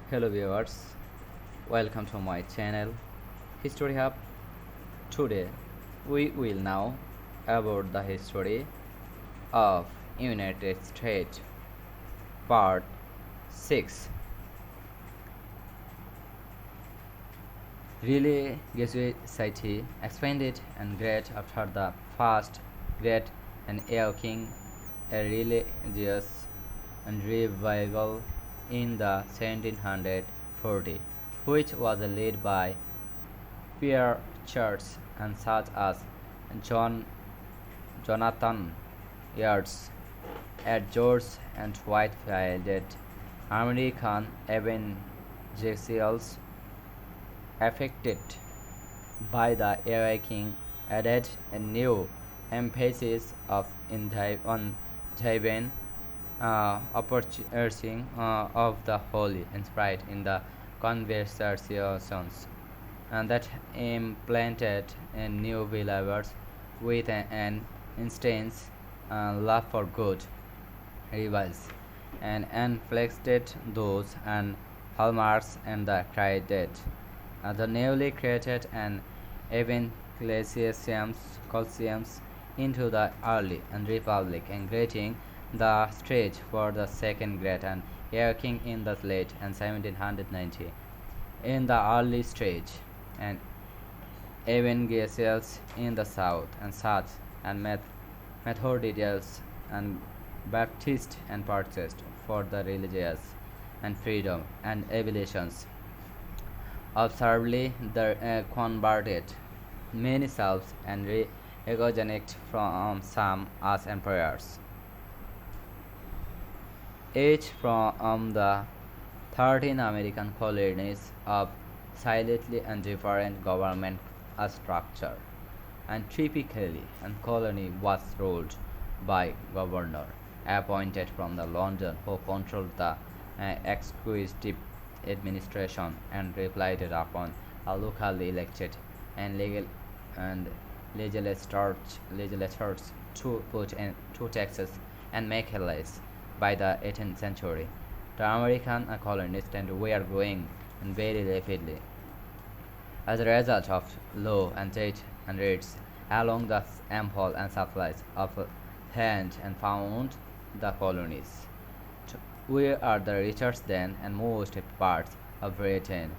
Hello viewers, welcome to my channel History Hub. Today we will know about the history of United States part 6. Religious society expanded and great after the first great and awakening a religious and revival in the 1740, which was led by Pierre Church and such as John Jonathan Yeats at George and Whitefield. American evangelicals affected by the awakening added a new emphasis on divine approaching of the Holy Spirit in the conversations, and that implanted in new believers with an instance love for good revise and inflected those and hallmarks and the credit. The newly created and evangelicalisms colosseums into the early and republic and creating the stage for the second great and awakening in the late and 1790. In the early stage and evangelicals in the south and south and Methodists and Baptist and purchased for the religious and freedom and abolitions. Observably, the converted many selves and re-egogenic from some as emperors, each from the 13 American colonies of slightly and different government structure, and typically a colony was ruled by governor appointed from the London who controlled the executive administration and relied upon a locally elected and legal and legislators to put in two taxes and make laws. By the 18th century, the American colonists and were growing very rapidly. As a result of low and trade and rates along the ample and supplies of land and found the colonies. We are the richest then and most parts of Britain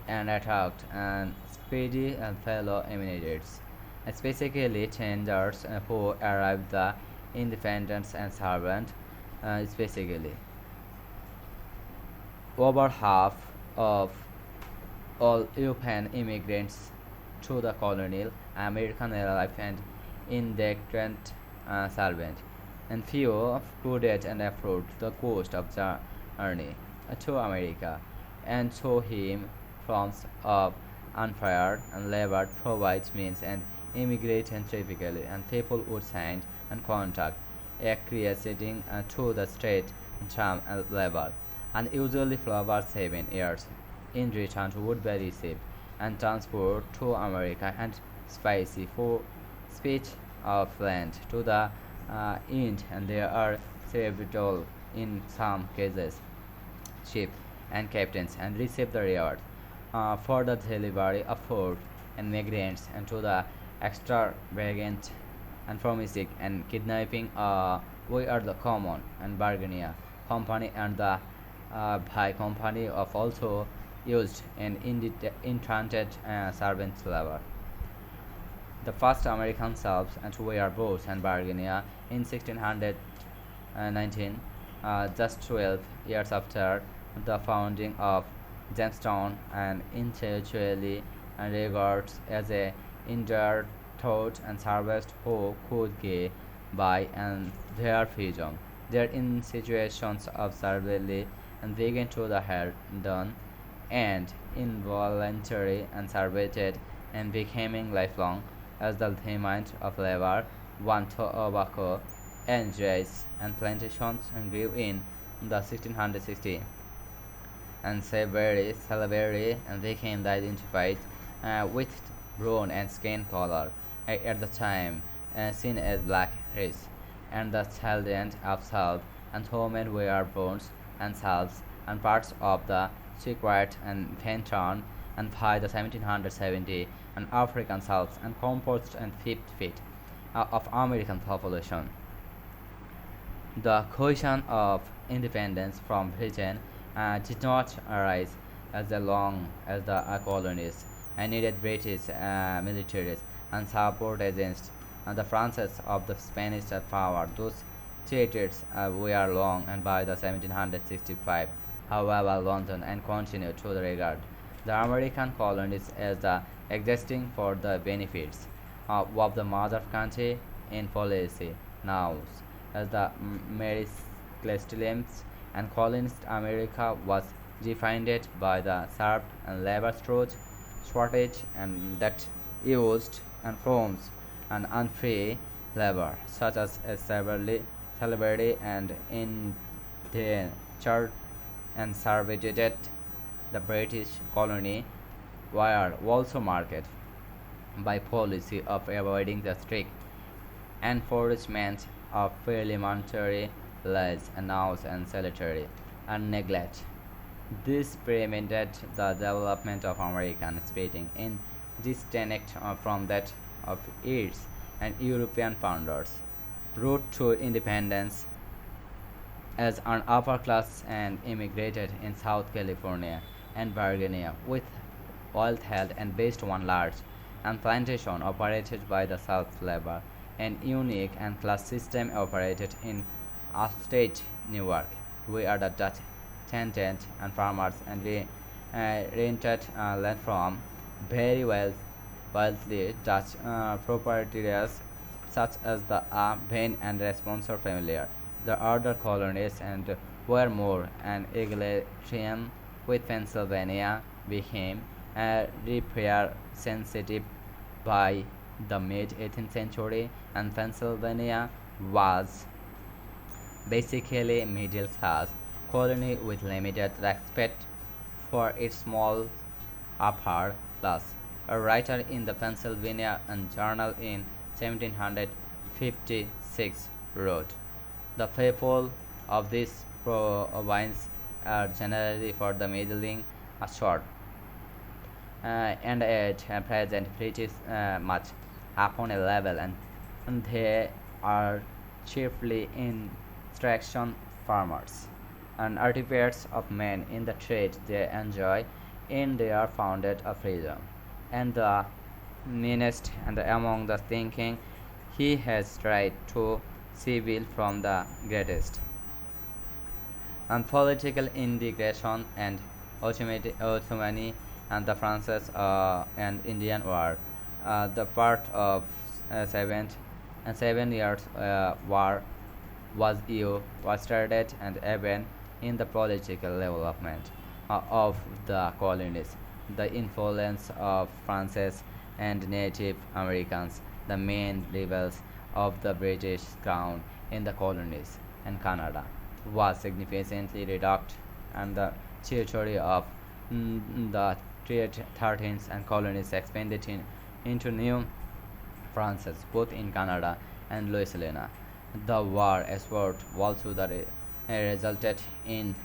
and attacked and speedy and fellow immigrants, especially tenders who arrived the independents and servant, especially over half of all European immigrants to the colonial American arrived and indentured servant, and few prudent and approached the coast of journey to America, and to him forms of unfair and labor provides means and immigrate and typically and people would sign and contract acquiescing to the state term and labor, and usually for about 7 years. In return would be received and transport to America and spicy for speech of land to the end, and there are several in some cases ship and captains and receive the reward for the delivery of food and migrants and to the extravagant and promising and kidnapping. We are the common and Bargania company and the by company of also used in intended servant labor. The first American subs and were bought and Bargania in 1619, just 12 years after the founding of Jamestown, and intellectually regarded as a endured thought and service who could get by and their freedom. Their in situations of servility and began to the hard done and involuntary and servated and becoming lifelong as the demand of labor, want tobacco, and rice and plantations and grew in the 1660 and slavery and became the identified with brown and skin color at the time seen as black race, and the children of South and women were bones and salves and parts of the sequoiat and Fenton, and by the 1770, and African South and composed and fifth feet of American population. The question of independence from Britain did not arise as long as the colonies needed British militaries and support against the Francis of the Spanish power. Those theatres were long, and by the 1765, however, London and continued to regard the American colonies as the existing for the benefits of the mother country in policy. Now, as the Marisclestilems and colonist America was defined by the sharp and labor shortage and that used and forms and unfree labor, such as slavery and indentured and servitude. The British colony were also marked by policy of avoiding the strict enforcement of parliamentary laws announced and salutary and neglect. This prevented the development of American speaking in disconnect from that of its and European founders. Route to independence as an upper class and immigrated in South California and Virginia with wealth held and based on large and plantation operated by the South labor and unique and class system operated in upstate New York. We are the Dutch tenant and farmers and we rented land from very wealthy Dutch proprietors such as the Bain and Responsor family. The other colonies and were more and egalitarian with Pennsylvania became repair sensitive by the mid 18th century, and Pennsylvania was basically a middle class colony with limited respect for its small upper class. A writer in the Pennsylvania and Journal in 1756 wrote, "The people of this province are generally for the middling short and at present pretty much upon a level, and they are chiefly instruction farmers and artificers of men in the trade they enjoy in their founded of freedom, and the meanest and among the thinking he has tried to civil from the greatest." And political integration and autonomy and the Francis and Indian War. The part of 7 years war was started and even in the political development of the colonies. The influence of Francis and Native Americans, the main rebels of the British crown in the colonies and Canada, was significantly reduced, and the territory of the 13th and colonies expanded into New France, both in Canada and Louisiana. The war effort also resulted in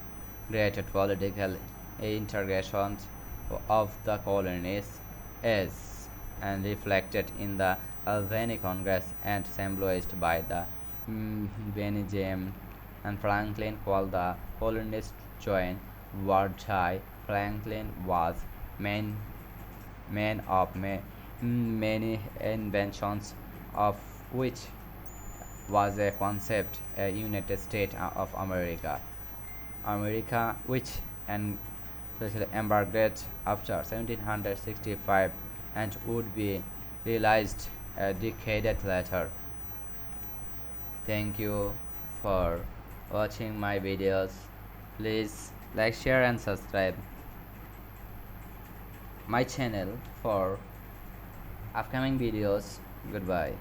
greater political integration of the colonies as and reflected in the Albany Congress and symbolized by the Benjamin and Franklin called the colonists join wartime. Franklin was man, man of many inventions, of which was a concept, a United States of America, which and embarked after 1765 and would be realized a decade later. Thank you for watching my videos. Please like, share and subscribe my channel for upcoming videos. Goodbye.